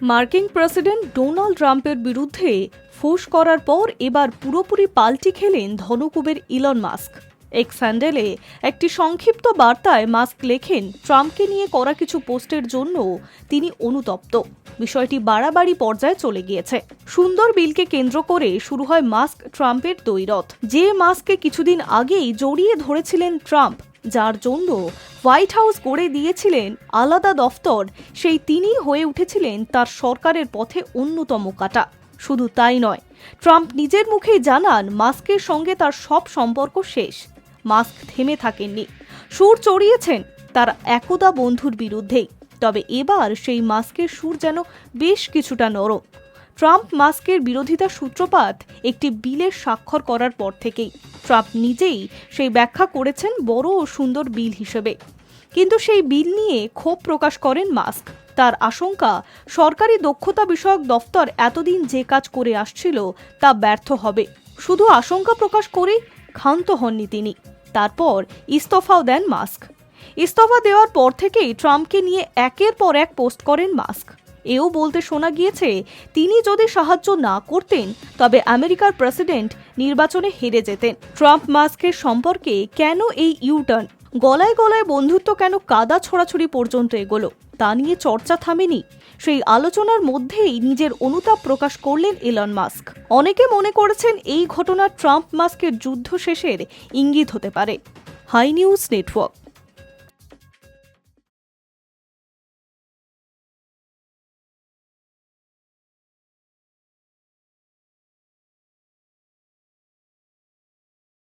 মার্কিন president Donald ট্রাম্পের বিরুদ্ধে ফোঁস করার পর এবার পুরোপুরি পাল্টি খেলেন ধনকুবের ইলন মাস্ক। এক্স হ্যান্ডেলে একটি সংক্ষিপ্ত বার্তায় মাস্ক লেখেন, ট্রাম্পকে নিয়ে করা কিছু পোস্টের জন্য তিনি অনুতপ্ত। বিষয়টি বাড়াবাড়ি পর্যায়ে চলে গিয়েছে। সুন্দর বিলকে কেন্দ্র করে শুরু হয় মাস্ক ট্রাম্পের দ্বৈরথ। যে মাস্ককে কিছুদিন আগেই জড়িয়ে ধরেছিলেন ট্রাম্প, যার জন্য হোয়াইট হাউস গড়ে দিয়েছিলেন আলাদা দফতর, সেই তিনিই হয়ে উঠেছিলেন তার সরকারের পথে অন্যতম কাঁটা। শুধু তাই নয়, ট্রাম্প নিজের মুখেই জানান মাস্কের সঙ্গে তার সব সম্পর্ক শেষ। মাস্ক থেমে থাকেননি, সুর চড়িয়েছেন তার একদা বন্ধুর বিরুদ্ধেই। তবে এবার সেই মাস্কের সুর যেন বেশ কিছুটা নরম। ট্রাম্প মাস্কের বিরোধিতার সূত্রপাত একটি বিলের স্বাক্ষর করার পর থেকেই। ট্রাম্প নিজেই সেই ব্যাখ্যা করেছেন বড় ও সুন্দর বিল হিসেবে, কিন্তু সেই বিল নিয়ে ক্ষোভ প্রকাশ করেন মাস্ক। তার আশঙ্কা, সরকারি দক্ষতা বিষয়ক দফতর এতদিন যে কাজ করে আসছিল তা ব্যর্থ হবে। শুধু আশঙ্কা প্রকাশ করেই ক্ষান্ত হননি তিনি। তারপর ইস্তফাও দেন মাস্ক। ইস্তফা দেওয়ার পর থেকেই ট্রাম্পকে নিয়ে একের পর এক পোস্ট করেন মাস্ক। এও বলতে শোনা গিয়েছে, তিনি যদি সাহায্য না করতেন তবে আমেরিকার প্রেসিডেন্ট নির্বাচনে হেরে যেতেন। ট্রাম্প মাস্কের সম্পর্কে কেন এই ইউটার্ন, গলায় গলায় বন্ধুত্ব কেন কাদা ছোড়াছুড়ি পর্যন্ত এগোলো, তা নিয়ে চর্চা থামেনি। সেই আলোচনার মধ্যেই নিজের অনুতাপ প্রকাশ করলেন ইলন মাস্ক। অনেকে মনে করেছেন এই ঘটনা ট্রাম্প মাস্কের যুদ্ধ শেষের ইঙ্গিত হতে পারে। Hi news network.